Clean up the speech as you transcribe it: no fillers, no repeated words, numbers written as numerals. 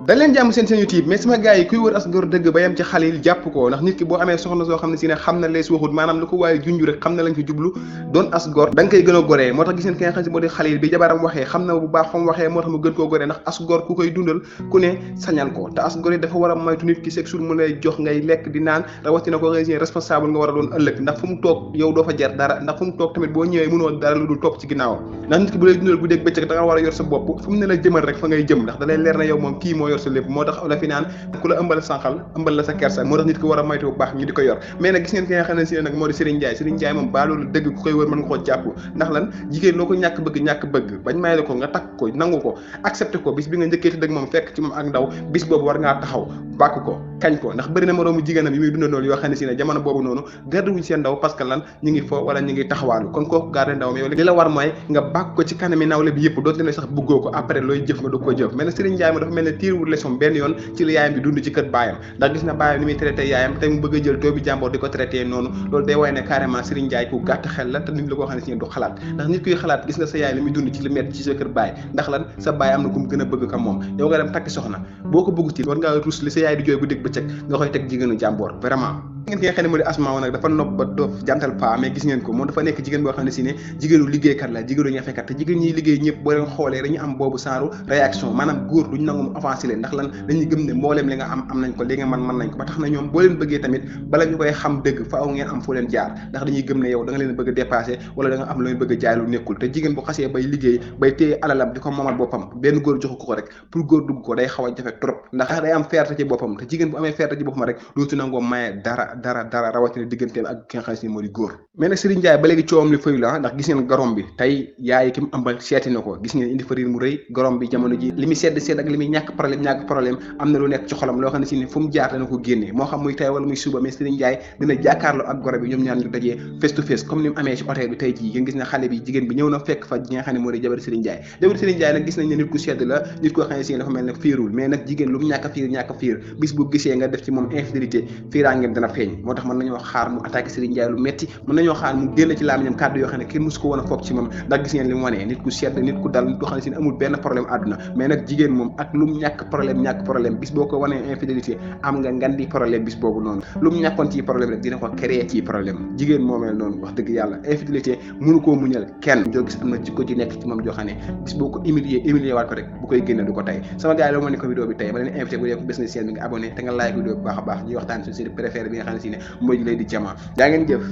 da leen jàmm seen YouTube mais sama gars yi kuy wër as góor dëgg ba yem ci xalil jàpp ko ndax nit ki boo amee soxna soo xam ne si ne xam na lees waxut maanaam lu ko waaye junj rek xam na lañ fi jublu doon as góor da nga koy gën a goree moo tax gis ngeen ki nga xam si moo di xalil bi jabaram waxee xam na bu baax fa mu waxee moo tax mu gën koo goree ndax as góor ku koy dundal ku ne sañal ko te as góor yi dafa war a moytu nit ki chaque jour mu lay jox ngay lekk di naan rawatina ko ngay responsable nga war a doon ëllëg ndax fu mu toog yow doo fa jar dara ndax fu mu toog tamit boo ñëwee mënoo dara lu dul topp ci ginnaawam ndax nit ki bu lay dundal guddeeg bëccëg da nga war a yor sa bopp fu mu ne la jëmal rek fa ngay jëm ndax da lay leer na yow moom kii moo yor sa lépp moo tax la fi naan ku la ëmbal sànqal ëmbal la sa kersa moo tax nit ki war a moytu bu baax ñu di ko yor mais nag gis ngeen ki nga xam ne si nag moo di Serigne Ndiaye moom baa loolu dëgg ku koy wër mën nga koo jàpp ndax lan jigéen loo ko ñàkk bëgg bañ may la ko nga takk ko nangu ko accepté ko bis bi nga njëkkee dëgg moom fekk ci moom ak ndaw bis boobu war ngaa taxaw bàkk ko kañ ko ndax bëri na moroomu jigéenam yi muy dunda loolu yoo xam ne si ne jamono boobu noonu garde wuñ seen ndaw parce que lan ñu ngi fo wala ñu ngi taxawaalu kon kooku garde ndawam yow li la war mooy nga bàkk ko ci kanami nawle bi yëpp doonte ne sax bëggoo ko après looy jëf nga du ko jëf mais nag Serigne Ndiaye ma dafa mel ne tiirwul leçon benn yoon ci li yaayam bi dund ci kër baayam ndax gis na baayam ni muy traité yaayam tey mu bëgg a jël toobi jàmboor di ko traité noonu loolu day woy ne carrément Serigne Ndiaye ku gàtt xel la te nit la koo xam ne si ne du xalaat ndax nit kuy xalaat gis nga sa yaay li muy dund ci li metti ci sa kër baay ndax lan sa baay am na ku mu gën a bëgg ka moom yow nga dem takki soxna boo ko bëgg ci war ngaa rus li sa yaay di jooy bu dégg bëccëg nga koy teg jigéenu jàmboor vraiment ngeen ki nga xam ne moo di Asma nag dafa nopp ba doof jantal pa mais gis ngeen ko moom dafa nekk jigéen boo xam ne si ne jigéenu liggéeykat la jigéenu ñafekat te jigéen ñiy liggéey ñëpp boo leen xoolee dañu am boobu saaru réaction maanaam góor duñ nangu mu avancé leen ndax lan dañuy gëm ne mbooleem li nga am nañ ko li nga mën nañ ko ba tax na ñoom boo leen bëggee tamit bala ñu koy xam dëgg faaw ngeen am foo leen jaar ndax dañuy gëm ne yow da nga leen bëgg a dépassé wala da nga am lu leen bëgg a jaay lu nekkul te jigéen bu xasee bay liggéey bay téye alalam di ko moomal boppam benn góor joxu ko rek pour góor dugg ko day xaw a jafe trop ndax day am fierté ci boppam te jigéen bu amee fierté ci boppam rek dootu nangoo maye dara rawatina digganteem ak ki nga xam ne moo di góor mais nag Serigne Ndiaye ba léegi coowam li fayu la ndax gis ngeen gorom bi tey yaay ki mu ëmbal seeti na ko gis ngeen indi fa riir mu rëy gorom bi jamono ji li muy sedd ak li muy ñàkk problème am na lu nekk ci xolam loo xam ne si ne fu mu jaar dana ko génnee moo xam muy tey wala muy suba mais Serigne Ndiaye dina jàkkaarloo ak goro bi ñoom ñaar ñu dajee face to face comme ni mu amee ci hôtel bi tey jii ngeen gis ne xale bi jigéen bi ñëw na fekk fa gi nga xam ne moo di jabar Serigne Ndiaye nag gis nañ ne nit ku sedd la nit koo xam ne si ne dafa mel ne fiirul mais nag jigéen lu mu ñàkk fiir bis bu gisee nga def ci moom infidélité fiiraangeem dana feeñ moo tax mën nañoo xaar mu attaqué Serigne Ndiaye lu metti mën nañoo xaar mu génn ci làmmiñam kàddu yoo xam ne kenn musu ko woon a foog ci moom ndax gis ngeen li mu wanee nit ku sedd nit ku dal nit koo xam ne si ne amul benn problème àdduna mais nag jigéen moom ak lu mu ñàkk problème bis boo ko wanee infidélité am nga ngandi problème bis boobu noonu lu mu ñàkkoon ci problème rek dina ko créer ci problème jigéen moomeel noonu wax dëgg yàlla infidélité mënu koo muñal kenn joo gis am na jikko ji nekk ci moom joo xam ne bis boo ko humilier waat ko rek bu koy génne du ko tey sama gars yi loolu moo ne ko vidéo bi tey ba leen invité bu dee ko business chaîne bi nga abonné te nga like vidéo bi baax a baax ñuy waxtaan suñu série préférée bi nga xam ne si ne mooy lay di Diama jaa ngeen jëf